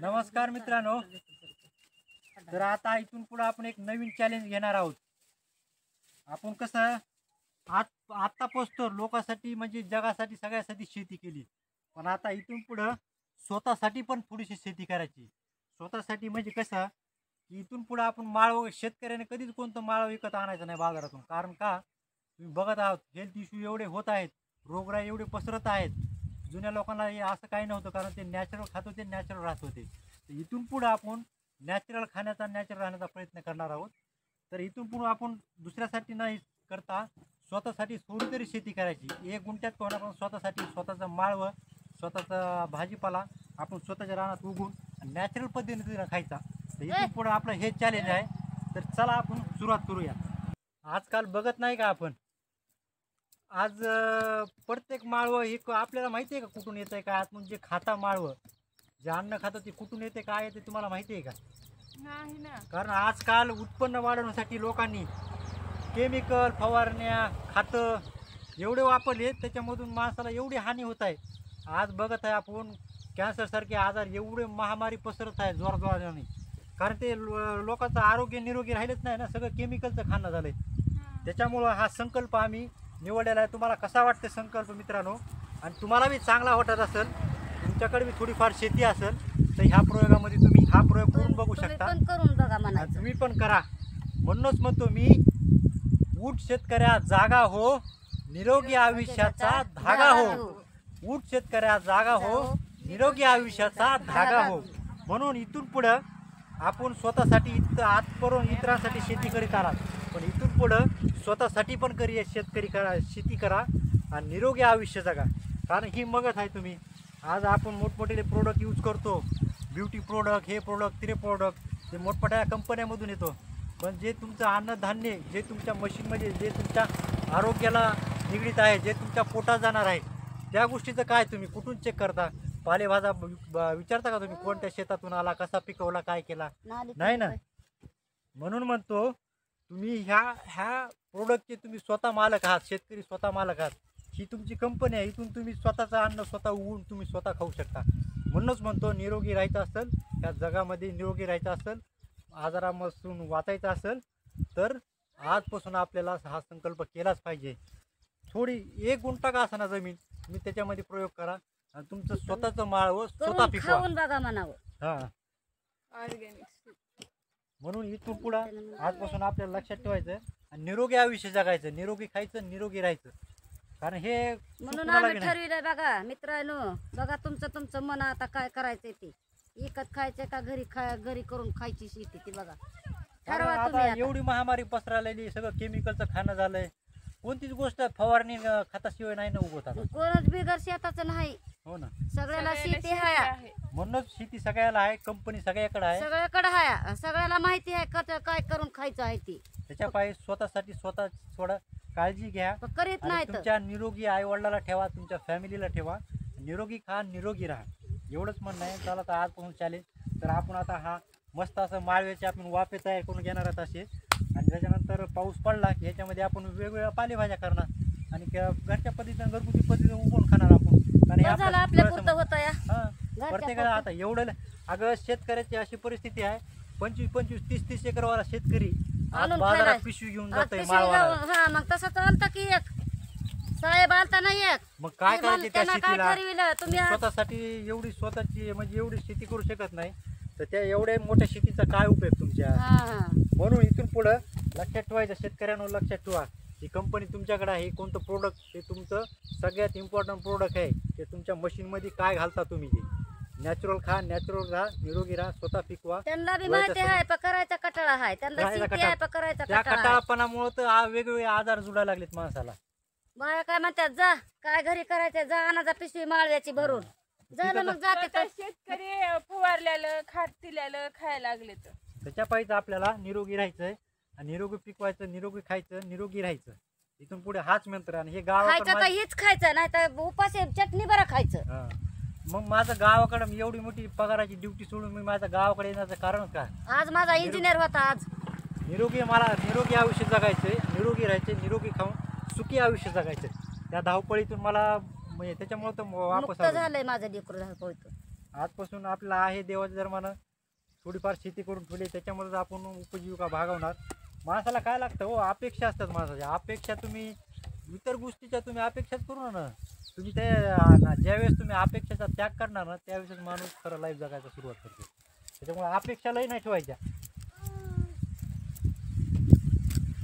नमस्कार मित्रांनो, तर आता इथून पुढे आपण एक नवीन चॅलेंज घेणार आहोत। आपण कसं आता पोचतो लोकांसाठी म्हणजे जगासाठी सगळ्यासाठी शेती केली, पण आता इथून पुढे स्वतःसाठी पण थोडीशी शेती करायची। स्वतःसाठी म्हणजे कसं की इथून पुढे आपण माळ शेतकऱ्याने कधीच कोणतं माळ विकत आणायचं नाही बाजारातून। कारण का तुम्ही बघत आहात हेल्थ इश्यू एवढे होत आहेत, रोगराई एवढे पसरत आहेत। जुन्या लोकांना हे असं काही नव्हतं, कारण ते नॅचरल खात होते, नॅचरल राहत होते। तर इथून पुढे आपण नॅचरल खाण्याचा, नॅचरल राहण्याचा प्रयत्न करणार आहोत। तर इथून पुढे आपण दुसऱ्यासाठी नाही करता स्वतःसाठी थोडी तरी शेती करायची। एक गुंठ्यात कोणा पण स्वतःसाठी स्वतःचं माळवं, स्वतःचा भाजीपाला आपण स्वतःच्या रानात उगवून नॅचरल पद्धतीने खायचा। तर इथून पुढे आपलं हे चॅलेंज आहे। तर चला आपण सुरुवात करूया। आजकाल बघत नाही का आपण, आज प्रत्येक माळवं हे आपल्याला माहिती आहे का कुठून येतंय का? आज म्हणजे खाता माळवं जे अन्न खातं ते कुठून येते काय येते तुम्हाला माहिती आहे का? नाही ना। कारण आजकाल उत्पन्न वाढवण्यासाठी लोकांनी केमिकल फवारण्या खतं एवढे वापरले, त्याच्यामधून माणसाला एवढी हानी होत आहे। आज बघत आहे आपण कॅन्सर सारखे आजार एवढे महामारी पसरत आहे जोरजोराने, कारण ते लोकांचं आरोग्य निरोगी राहिलेच नाही ना, सगळं केमिकलचं खाणं झालंय। त्याच्यामुळं हा संकल्प आम्ही निवडलेला आहे। तुम्हाला कसा वाटते संकल्प मित्रांनो? आणि तुम्हाला बी चांगला वाटत असेल, तुमच्याकडे बी थोडीफार शेती असेल, तर ह्या प्रयोगामध्ये तुम्ही हा प्रयोग करून बघू शकता। तुम्ही पण करा। म्हणूनच म्हणतो मी, ऊट शेतकऱ्या जागा हो, निरोगी आयुष्याचा धागा हो। ऊट शेतकऱ्या जागा हो, निरोगी आयुष्याचा धागा हो। म्हणून इथून पुढं आपण स्वतःसाठी आजपर्यंत इतरांसाठी शेती करीत आहात, पण इथून पुढं स्वतःसाठी पण शेतकरी करा, शेती करा आणि निरोगी आयुष्य जगा। कारण ही मगत आहे तुम्ही, आज आपण मोठमोठे प्रोडक्ट यूज करतो, ब्युटी प्रोडक्ट, हे प्रोडक्ट, ते प्रोडक्ट, ते मोठमोठ्या कंपन्यामधून येतो। पण जे तुमचं अन्नधान्य, जे तुमच्या मशीनमध्ये, जे तुमच्या आरोग्याला निगडीत आहे, जे तुमच्या पोटात जाणार आहे, त्या गोष्टीचं काय तुम्ही कुठून चेक करता? पालेभाज्या विचारता का तुम्ही कोणत्या शेतातून आला, कसा पिकवला, काय केला? नाही ना। म्हणून म्हणतो तुम्ही ह्या प्रोडक्टचे तुम्ही स्वतः मालक आहात, शेतकरी स्वतः मालक आहात। ही तुमची कंपनी आहे, इथून तुम्ही स्वतःचं अन्न स्वतः उगवून तुम्ही स्वतः खाऊ शकता। म्हणूनच म्हणतो निरोगी राहायचं असेल, त्या जगामध्ये निरोगी राहायचं असेल, आजारापासून वाचायचं असेल, तर आजपासून आपल्याला हा संकल्प केलाच पाहिजे। थोडी एक गुंठा का असना जमीन तुम्ही त्याच्यामध्ये प्रयोग करा आणि तुमचं स्वतःचं माळवं स्वतः पिकवा। हां, ऑर्गॅनिक। म्हणून इथून पुढं आजपासून आपल्याला लक्षात ठेवायचं आणि निरोगी आयुष्य जगायचं, निरोगी खायचं, निरोगी राहायचं। कारण हे म्हणून आम्ही ठरविलंय बघा मित्रांनो, बघा तुमचं मन आता काय करायचंय ते, विकत खायचंय का घरी करून खायची शेती ती बघा ठरवा तुम्ही। आता एवढी महामारी पसरलेली, सगळं केमिकलचं खाणं झालंय, कोणतीच गोष्ट फवारणी खताशिवाय नाही ना उगवत आता। कोणच बिगर शेताचं नाही, हो ना। सगळ्याला शेती आहे, म्हणूनच शेती सगळ्याला आहे, कंपनी सगळ्याकडे आहे, सगळ्याकडे आहे, सगळ्याला माहिती आहे काय करून खायचं आहे ती। त्याच्या पायी स्वतःसाठी स्वतः थोडं काळजी घ्या, करीत नाही तुमच्या निरोगी आई वडिलाला ठेवा, तुमच्या फॅमिलीला ठेवा, निरोगी खा, निरोगी राहा, एवढंच म्हणणं आहे। चला तर आजपासून चॅलेंज, तर आपण आता हा मस्त असं माळव्याचे आपण वाफे तयार करून घेणार आहोत असे, आणि त्याच्यानंतर पाऊस पडला की ह्याच्यामध्ये आपण वेगवेगळ्या पालेभाज्या करणार आणि घरच्या पद्धतीने, घरगुती पद्धतीने उगवून खाणार आपण। कारण आपल्या पुरतं होतं या प्रत्येकाला आता एवढं, अगं शेतकऱ्याची अशी परिस्थिती आहे, 25-25, 30-30 एकरवाला शेतकरी आज बाजारात पिशवी घेऊन जातोय माळवाला। हा मग तसं चालतं की एक साहेब आलता नाही एक, मग काय करायचे त्या शेतीला? तुम्ही स्वतःसाठी एवढी स्वतःची म्हणजे एवढी शेती करू शकत नाही, तर त्या एवढ्या मोठ्या शेतीचा काय उपयोग तुमच्या? म्हणून इथून पुढं लक्षात ठेवायचं, शेतकऱ्यांवर लक्षात ठेवा, ही कंपनी तुमच्याकडे आहे, कोणतं प्रोडक्ट ते तुमचं सगळ्यात इम्पॉर्टंट प्रोडक्ट आहे, ते तुमच्या मशीनमध्ये काय घालता तुम्ही, ते नॅचरल खा, नॅचरल राहा, निरोगी राहा, स्वतः पिकवा। त्यांना बी माहिती आहे पण करायचा कटाळा आहे, त्यांना शेती आहे पण करायचा त्या कटाळा आहे। कटाळपणामुळे तर वेगवेगळे आजार जुळायला लागलेत माणसाला। बाया काय म्हणतात, जा काय घरी करायचं, जा आणाचा पिशवी माळव्याची भरून झालं, मग जाते तर शेतकरी फवारल्यालं खात दिल्यालं खायला लागले तर त्याच्या पायीच आपल्याला निरोगी राहायचंय आणि निरोगी पिकवायचं, निरोगी खायचं, निरोगी राहायचं। इथून पुढे हाच मंत्र। आणि हे खायचं तर हेच खायचं, नाही तर उपास चटणी बरं खायचं। हा, मग माझं गावाकडे एवढी मोठी पगाराची ड्युटी सोडून मी माझ्या गावाकडे येण्याचं कारण काय? आज माझा इंजिनियर होता, आज निरोगी, मला निरोगी आयुष्य जगायचंय, निरोगी राहायचे, निरोगी खाऊन सुखी आयुष्य जगायचं। त्या धावपळीतून मला त्याच्यामुळे तर वापस झालंय माझं लेकरू धावपळीतून। आजपासून आपल्याला आहे देवाच्या धर्मानं थोडीफार शेती करून ठेवली, त्याच्यामध्येच आपण उपजीविका भागवणार. माणसाला काय लागतं हो, अपेक्षा असतात माणसाच्या. अपेक्षा तुम्ही इतर गोष्टीच्या तुम्ही अपेक्षाच करू ना. तुम्ही ज्यावेळेस तुम्ही अपेक्षाचा त्याग करणार ना, त्यावेळेस माणूस खरं लाईफ जगायला सुरुवात करतो. त्याच्यामुळे अपेक्षा लई नाही ठेवायच्या.